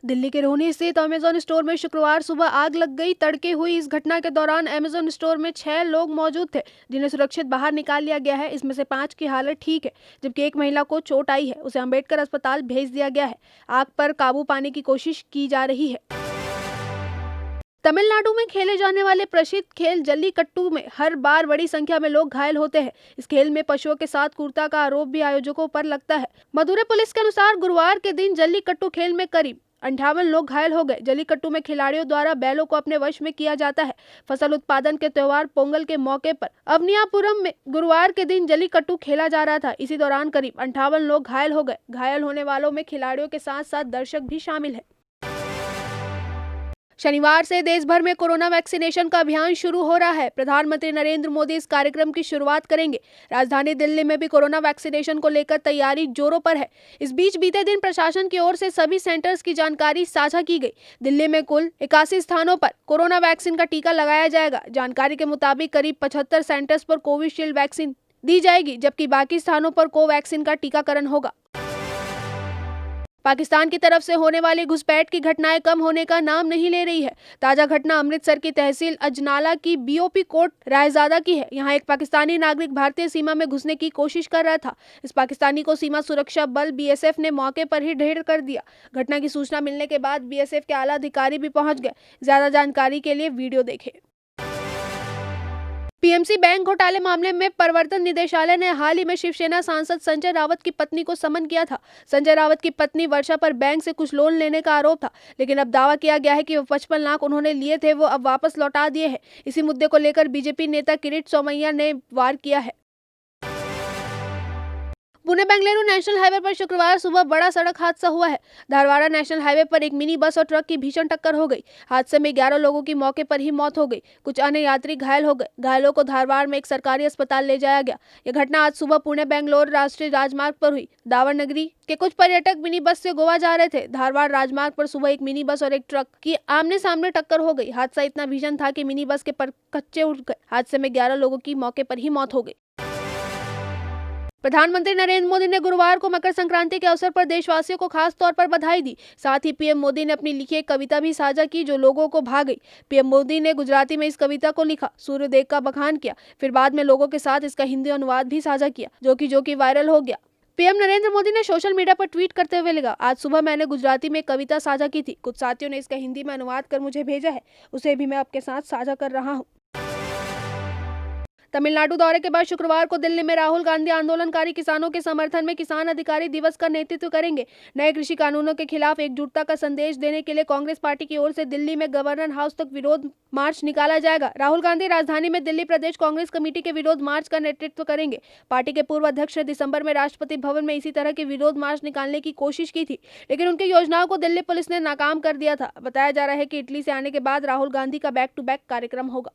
दिल्ली के रोहनी स्थित Amazon store में शुक्रवार सुबह आग लग गई। तड़के हुई इस घटना के दौरान अमेजन स्टोर में 6 लोग मौजूद थे, जिन्हें सुरक्षित बाहर निकाल लिया गया है। इसमें से 5 की हालत ठीक है, जबकि एक महिला को चोट आई है। उसे अंबेडकर अस्पताल भेज दिया गया है। आग पर काबू पाने की कोशिश की जा रही है। तमिलनाडु में खेले जाने वाले प्रसिद्ध खेल जल्लीकट्टू में हर बार बड़ी संख्या में लोग घायल होते हैं। इस खेल में पशुओं के साथ क्रूरता का आरोप भी आयोजकों पर लगता है। मदुरै पुलिस के अनुसार गुरुवार के दिन जल्लीकट्टू खेल में करीब 58 लोग घायल हो गए। जल्लीकट्टू में खिलाड़ियों द्वारा बैलों को अपने वश में किया जाता है। फसल उत्पादन के त्योहार पोंगल के मौके पर अवनियापुरम में गुरुवार के दिन जल्लीकट्टू खेला जा रहा था। इसी दौरान करीब 58 लोग घायल हो गए। घायल होने वालों में खिलाड़ियों के साथ साथ दर्शक भी शामिल है। शनिवार से देश भर में कोरोना वैक्सीनेशन का अभियान शुरू हो रहा है। प्रधानमंत्री नरेंद्र मोदी इस कार्यक्रम की शुरुआत करेंगे। राजधानी दिल्ली में भी कोरोना वैक्सीनेशन को लेकर तैयारी जोरों पर है। इस बीच बीते दिन प्रशासन की ओर से सभी सेंटर्स की जानकारी साझा की गई। दिल्ली में कुल 81 स्थानों पर कोरोना वैक्सीन का टीका लगाया जाएगा। जानकारी के मुताबिक करीब 75 सेंटर्स पर कोविशील्ड वैक्सीन दी जाएगी, जबकि बाकी स्थानों पर कोवैक्सीन का टीकाकरण होगा। पाकिस्तान की तरफ से होने वाली घुसपैठ की घटनाएं कम होने का नाम नहीं ले रही है। ताजा घटना अमृतसर की तहसील अजनाला की बीओपी कोट रायजादा की है। यहां एक पाकिस्तानी नागरिक भारतीय सीमा में घुसने की कोशिश कर रहा था। इस पाकिस्तानी को सीमा सुरक्षा बल बीएसएफ ने मौके पर ही ढेर कर दिया। घटना की सूचना मिलने के बाद बीएसएफ के आला अधिकारी भी पहुंच गए। ज्यादा जानकारी के लिए वीडियो देखें। पीएमसी बैंक घोटाले मामले में प्रवर्तन निदेशालय ने हाल ही में शिवसेना सांसद संजय रावत की पत्नी को समन किया था। संजय रावत की पत्नी वर्षा पर बैंक से कुछ लोन लेने का आरोप था, लेकिन अब दावा किया गया है कि वो 55 लाख उन्होंने लिए थे, वो अब वापस लौटा दिए हैं। इसी मुद्दे को लेकर बीजेपी नेता किरीट सोमैया ने वार किया है। पुणे बेंगलुरु नेशनल हाईवे पर शुक्रवार सुबह बड़ा सड़क हादसा हुआ है। धारवाड़ा नेशनल हाईवे पर एक मिनी बस और ट्रक की भीषण टक्कर हो गई। हादसे में 11 लोगों की मौके पर ही मौत हो गई। कुछ अन्य यात्री घायल हो गए। घायलों को धारवाड़ में एक सरकारी अस्पताल ले जाया गया। यह घटना आज सुबह पुणे बेंगलुरु राष्ट्रीय राजमार्ग पर हुई। दावणगेरे के कुछ पर्यटक मिनी बस से गोवा जा रहे थे। धारवाड़ राजमार्ग पर सुबह एक मिनी बस और एक ट्रक की आमने सामने टक्कर हो गई। हादसा इतना भीषण था कि मिनी बस के परखच्चे उड़ गए। हादसे में 11 लोगों की मौके पर ही मौत हो गई। प्रधानमंत्री नरेंद्र मोदी ने गुरुवार को मकर संक्रांति के अवसर पर देशवासियों को खास तौर पर बधाई दी। साथ ही पीएम मोदी ने अपनी लिखी एक कविता भी साझा की, जो लोगों को भा गई। पीएम मोदी ने गुजराती में इस कविता को लिखा, सूर्योदय का बखान किया, फिर बाद में लोगों के साथ इसका हिंदी अनुवाद भी साझा किया, जो कि वायरल हो गया। पीएम नरेंद्र मोदी ने सोशल मीडिया पर ट्वीट करते हुए लिखा, आज सुबह मैंने गुजराती में एक कविता साझा की थी। कुछ साथियों ने इसका हिंदी में अनुवाद कर मुझे भेजा है, उसे भी मैं आपके साथ साझा कर रहा हूँ। तमिलनाडु दौरे के बाद शुक्रवार को दिल्ली में राहुल गांधी आंदोलनकारी किसानों के समर्थन में किसान अधिकारी दिवस का नेतृत्व करेंगे। नए कृषि कानूनों के खिलाफ एकजुटता का संदेश देने के लिए कांग्रेस पार्टी की ओर से दिल्ली में गवर्नर हाउस तक विरोध मार्च निकाला जाएगा। राहुल गांधी राजधानी में दिल्ली प्रदेश कांग्रेस कमेटी के विरोध मार्च का नेतृत्व करेंगे। पार्टी के पूर्व अध्यक्ष ने दिसंबर में राष्ट्रपति भवन में इसी तरह के विरोध मार्च निकालने की कोशिश की थी, लेकिन उनकी योजनाओं को दिल्ली पुलिस ने नाकाम कर दिया था। बताया जा रहा है कि इटली से आने के बाद राहुल गांधी का बैक टू बैक कार्यक्रम होगा।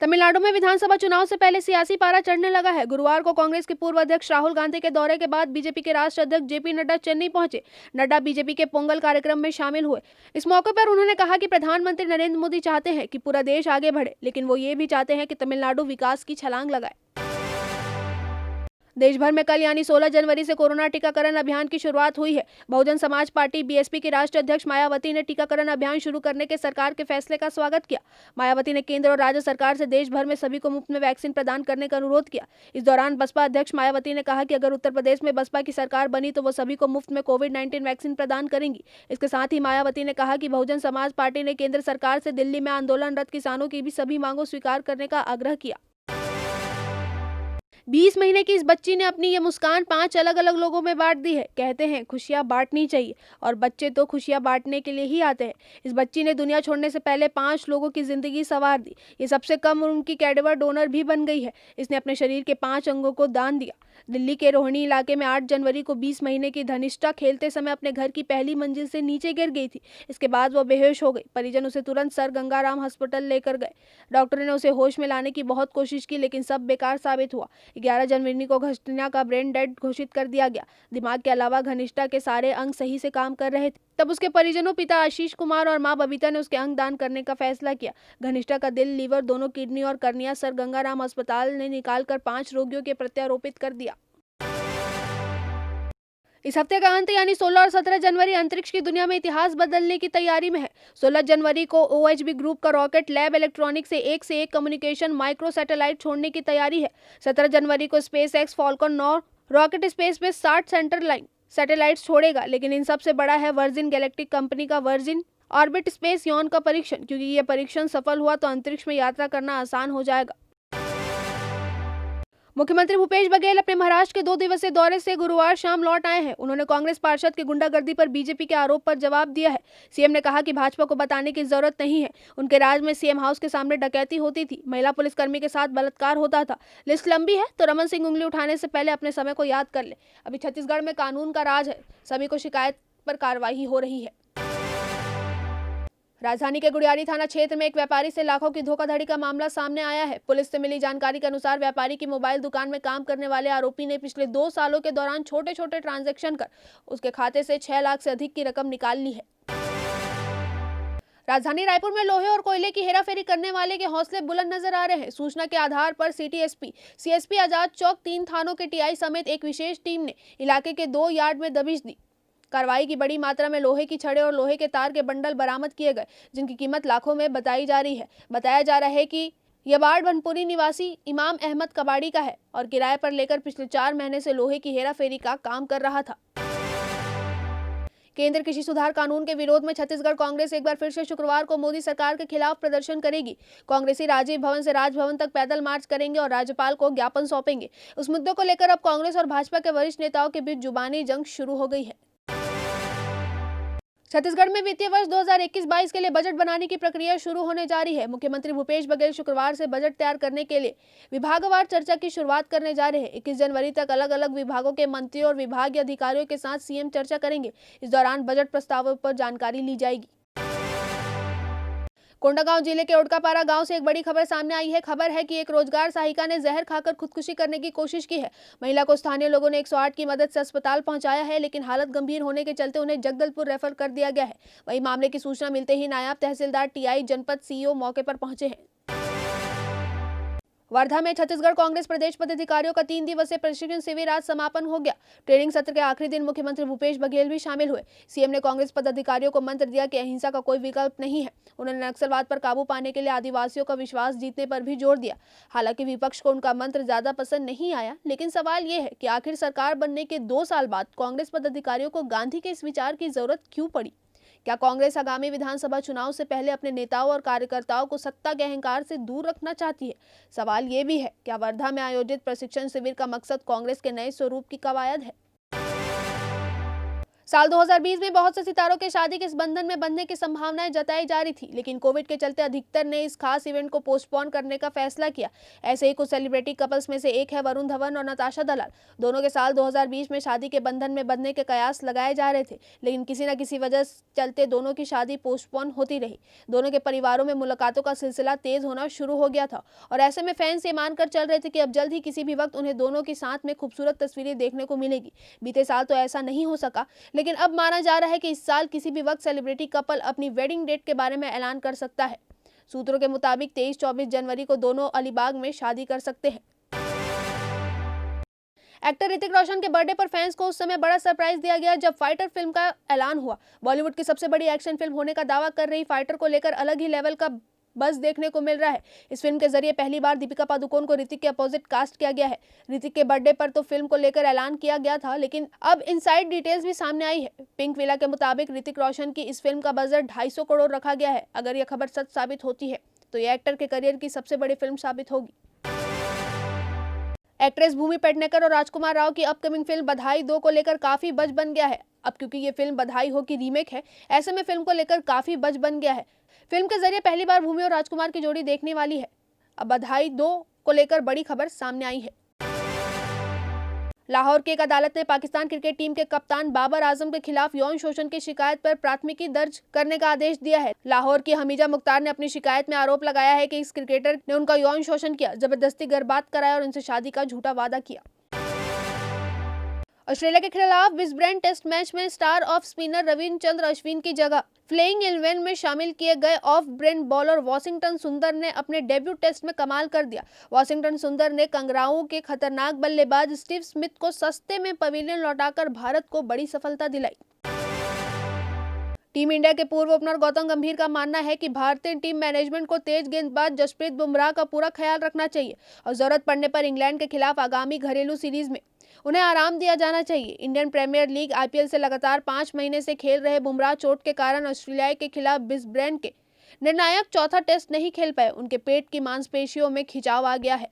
तमिलनाडु में विधानसभा चुनाव से पहले सियासी पारा चढ़ने लगा है। गुरुवार को कांग्रेस के पूर्व अध्यक्ष राहुल गांधी के दौरे के बाद बीजेपी के राष्ट्रीय अध्यक्ष जेपी नड्डा चेन्नई पहुंचे। नड्डा बीजेपी के पोंगल कार्यक्रम में शामिल हुए। इस मौके पर उन्होंने कहा कि प्रधानमंत्री नरेंद्र मोदी चाहते हैं कि पूरा देश आगे बढ़े, लेकिन वो ये भी चाहते हैं कि तमिलनाडु विकास की छलांग लगाए। देश भर में कल यानी 16 जनवरी से कोरोना टीकाकरण अभियान की शुरुआत हुई है। बहुजन समाज पार्टी बीएसपी की राष्ट्रीय अध्यक्ष मायावती ने टीकाकरण अभियान शुरू करने के सरकार के फैसले का स्वागत किया। मायावती ने केंद्र और राज्य सरकार से देश भर में सभी को मुफ्त में वैक्सीन प्रदान करने का अनुरोध किया। इस दौरान बसपा अध्यक्ष मायावती ने कहा कि अगर उत्तर प्रदेश में बसपा की सरकार बनी तो वो सभी को मुफ्त में कोविड-19 वैक्सीन प्रदान करेंगी। इसके साथ ही मायावती ने कहा कि बहुजन समाज पार्टी ने केंद्र सरकार से दिल्ली में आंदोलनरत किसानों की भी सभी मांगों स्वीकार करने का आग्रह किया। 20 महीने की इस बच्ची ने अपनी ये मुस्कान 5 अलग अलग लोगों में बांट दी है। कहते हैं खुशियां बांटनी चाहिए, और बच्चे तो खुशियां बांटने के लिए ही आते हैं। इस बच्ची ने दुनिया छोड़ने से पहले 5 लोगों की जिंदगी संवार दी। ये सबसे कम उम्र की कैडेवर डोनर भी बन गई है। इसने अपने शरीर के 5 अंगों को दान दिया। दिल्ली के रोहिणी इलाके में 8 जनवरी को 20 महीने की धनिष्ठा खेलते समय अपने घर की पहली मंजिल से नीचे गिर गई थी। इसके बाद वो बेहोश हो गई। परिजन उसे तुरंत सर गंगाराम अस्पताल लेकर गए। डॉक्टर ने उसे होश में लाने की बहुत कोशिश की, लेकिन सब बेकार साबित हुआ। 11 जनवरी को घनिष्ठा का ब्रेन डेड घोषित कर दिया गया। दिमाग के अलावा घनिष्ठा के सारे अंग सही से काम कर रहे थे। तब उसके परिजनों पिता आशीष कुमार और मां बबीता ने उसके अंग दान करने का फैसला किया। घनिष्ठा का दिल, लीवर, दोनों किडनी और कर्निया सर गंगाराम अस्पताल ने निकालकर 5 रोगियों के प्रत्यारोपित कर दिया। इस हफ्ते का अंत यानी 16 और 17 जनवरी अंतरिक्ष की दुनिया में इतिहास बदलने की तैयारी में है। 16 जनवरी को OHB ग्रुप का रॉकेट लैब इलेक्ट्रॉनिक से एक कम्युनिकेशन माइक्रो सैटेलाइट छोड़ने की तैयारी है। 17 जनवरी को SpaceX फॉल्कन 9 रॉकेट स्पेस में 60 सेंटर लाइन सैटेलाइट्स छोड़ेगा, लेकिन इन सबसे बड़ा है वर्जिन गैलेक्टिक कंपनी का वर्जिन ऑर्बिट स्पेस यॉन का परीक्षण, क्योंकि यह परीक्षण सफल हुआ तो अंतरिक्ष में यात्रा करना आसान हो जाएगा। मुख्यमंत्री भूपेश बघेल अपने महाराष्ट्र के 2 दिवसीय दौरे से गुरुवार शाम लौट आए हैं। उन्होंने कांग्रेस पार्षद की गुंडागर्दी पर बीजेपी के आरोप पर जवाब दिया है। सीएम ने कहा कि भाजपा को बताने की जरूरत नहीं है, उनके राज में सीएम हाउस के सामने डकैती होती थी, महिला पुलिसकर्मी के साथ बलात्कार होता था। लिस्ट लंबी है तो रमन सिंह उंगली उठाने से पहले अपने समय को याद कर ले। अभी छत्तीसगढ़ में कानून का राज है, सभी को शिकायत पर कार्रवाई हो रही है। राजधानी के गुड़ियारी थाना क्षेत्र में एक व्यापारी से लाखों की धोखाधड़ी का मामला सामने आया है। पुलिस से मिली जानकारी के अनुसार व्यापारी की मोबाइल दुकान में काम करने वाले आरोपी ने पिछले 2 सालों के दौरान छोटे छोटे ट्रांजैक्शन कर उसके खाते से 6 लाख से अधिक की रकम निकाल ली है। राजधानी रायपुर में लोहे और कोयले की हेराफेरी करने वाले के हौसले बुलंद नजर आ रहे हैं। सूचना के आधार पर city SP, CSP Azad Chowk, 3 थानों के TI समेत एक विशेष टीम ने इलाके के 2 यार्ड में दबिश दी। कार्रवाई की बड़ी मात्रा में लोहे की छड़ें और लोहे के तार के बंडल बरामद किए गए, जिनकी कीमत लाखों में बताई जा रही है। बताया जा रहा है कि यह वार्ड बनपुरी निवासी इमाम अहमद कबाड़ी का है और किराए पर लेकर पिछले 4 महीने से लोहे की हेराफेरी का काम कर रहा था। केंद्र कृषि सुधार कानून के विरोध में छत्तीसगढ़ कांग्रेस एक बार फिर से शुक्रवार को मोदी सरकार के खिलाफ प्रदर्शन करेगी। कांग्रेसी राजीव भवन से राजभवन तक पैदल मार्च करेंगे और राज्यपाल को ज्ञापन सौंपेंगे। उस मुद्दे को लेकर अब कांग्रेस और भाजपा के वरिष्ठ नेताओं के बीच जुबानी जंग शुरू हो गई है। छत्तीसगढ़ में वित्तीय वर्ष 2021-22 के लिए बजट बनाने की प्रक्रिया शुरू होने जा रही है। मुख्यमंत्री भूपेश बघेल शुक्रवार से बजट तैयार करने के लिए विभागवार चर्चा की शुरुआत करने जा रहे हैं। 21 जनवरी तक अलग अलग विभागों के मंत्रियों और विभागीय अधिकारियों के साथ सीएम चर्चा करेंगे। इस दौरान बजट प्रस्तावों पर जानकारी ली जाएगी। कोंडागांव जिले के उड़कापारा गांव से एक बड़ी खबर सामने आई है। खबर है कि एक रोजगार सहायिका ने जहर खाकर खुदकुशी करने की कोशिश की है। महिला को स्थानीय लोगों ने 108 की मदद से अस्पताल पहुंचाया है, लेकिन हालत गंभीर होने के चलते उन्हें जगदलपुर रेफर कर दिया गया है। वहीं मामले की सूचना मिलते ही नायब तहसीलदार TI जनपद CO मौके पर पहुंचे हैं। वर्धा में छत्तीसगढ़ कांग्रेस प्रदेश पदाधिकारियों का 3 दिवसीय प्रशिक्षण शिविर आज समापन हो गया। ट्रेनिंग सत्र के आखिरी दिन मुख्यमंत्री भूपेश बघेल भी शामिल हुए। सीएम ने कांग्रेस पदाधिकारियों को मंत्र दिया कि अहिंसा का कोई विकल्प नहीं है। उन्होंने नक्सलवाद पर काबू पाने के लिए आदिवासियों का विश्वास जीतने पर भी जोर दिया। हालांकि विपक्ष को उनका मंत्र ज्यादा पसंद नहीं आया, लेकिन सवाल ये है कि आखिर सरकार बनने के 2 साल बाद कांग्रेस पदाधिकारियों को गांधी के इस विचार की जरूरत क्यों पड़ी? क्या कांग्रेस आगामी विधानसभा चुनाव से पहले अपने नेताओं और कार्यकर्ताओं को सत्ता के अहंकार से दूर रखना चाहती है? सवाल ये भी है, क्या वर्धा में आयोजित प्रशिक्षण शिविर का मकसद कांग्रेस के नए स्वरूप की कवायद है? साल 2020 में बहुत से सितारों के शादी के इस बंधन में बंधने की संभावनाएं जताई जा रही थी, लेकिन कोविड के चलते अधिकतर ने इस खास इवेंट को पोस्टपोन करने का फैसला किया। ऐसे ही कुछ सेलिब्रिटी कपल्स में से एक है वरुण धवन और नताशा दलाल। दोनों के साल 2020 में शादी के बंधन में बंधने के कयास लगाए जा रहे थे, लेकिन किसी न किसी वजह चलते दोनों की शादी पोस्टपोन होती रही। दोनों के परिवारों में मुलाकातों का सिलसिला तेज होना शुरू हो गया था और ऐसे में फैंस ये मानकर चल रहे थे कि अब जल्द ही किसी भी वक्त उन्हें दोनों के साथ में खूबसूरत तस्वीरें देखने को मिलेगी। बीते साल तो ऐसा नहीं हो सका, लेकिन अब माना जा रहा है कि इस साल किसी भी वक्त सेलिब्रिटी कपल अपनी वेडिंग डेट के बारे में ऐलान कर सकता है। सूत्रों के मुताबिक 23-24 जनवरी को दोनों अलीबाग में शादी कर सकते हैं। एक्टर ऋतिक रोशन के बर्थडे पर फैंस को उस समय बड़ा सरप्राइज दिया गया जब फाइटर फिल्म का ऐलान हुआ। बॉलीवुड की सबसे बड़ी एक्शन फिल्म होने का दावा कर रही फाइटर को लेकर अलग ही लेवल का बस देखने को मिल रहा है। इस फिल्म के जरिए पहली बार दीपिका पादुकोण को ऋतिक के अपोजिट कास्ट किया गया है। ऋतिक के बर्थडे पर तो फिल्म को लेकर ऐलान किया गया था, लेकिन अब इनसाइड डिटेल्स भी सामने आई है। पिंक विला के मुताबिक ऋतिक रोशन की इस फिल्म का बजट 250 करोड़ रखा गया है। अगर यह खबर सच साबित होती है तो यह एक्टर के करियर की सबसे बड़ी फिल्म साबित होगी। एक्ट्रेस भूमि पेडनेकर और राजकुमार राव की अपकमिंग फिल्म बधाई 2 को लेकर काफी बज बन गया है। अब क्योंकि ये फिल्म बधाई हो की रीमेक है, ऐसे में फिल्म को लेकर काफी बज बन गया है। फिल्म के जरिए पहली बार भूमि और राजकुमार की जोड़ी देखने वाली है। अब बधाई 2 को लेकर बड़ी खबर सामने आई है। लाहौर की एक अदालत ने पाकिस्तान क्रिकेट टीम के कप्तान बाबर आजम के खिलाफ यौन शोषण की शिकायत पर प्राथमिकी दर्ज करने का आदेश दिया है। लाहौर की हमीजा मुख्तार ने अपनी शिकायत में आरोप लगाया है कि इस क्रिकेटर ने उनका यौन शोषण किया, जबरदस्ती गर्भपात कराया और उनसे शादी का झूठा वादा किया। ऑस्ट्रेलिया के खिलाफ ब्रिस्बेन टेस्ट मैच में star off spinner Ravichandran Ashwin की जगह प्लेइंग 11 में शामिल किए गए ऑफ ब्रेक बॉलर वाशिंगटन सुंदर ने अपने डेब्यू टेस्ट में कमाल कर दिया। वाशिंगटन सुंदर ने कंगराओं के खतरनाक बल्लेबाज स्टीव स्मिथ को सस्ते में पवेलियन लौटाकर भारत को बड़ी सफलता दिलाई। टीम इंडिया के पूर्व ओपनर गौतम गंभीर का मानना है कि भारतीय टीम मैनेजमेंट को तेज गेंदबाज जसप्रीत बुमराह का पूरा ख्याल रखना चाहिए और जरूरत पड़ने पर इंग्लैंड के खिलाफ आगामी घरेलू सीरीज में उन्हें आराम दिया जाना चाहिए। इंडियन प्रीमियर लीग आईपीएल से लगातार 5 महीने से खेल रहे बुमराह चोट के कारण ऑस्ट्रेलिया के खिलाफ ब्रिस्बेन के निर्णायक चौथा टेस्ट नहीं खेल पाए। उनके पेट की मांसपेशियों में खिंचाव आ गया है।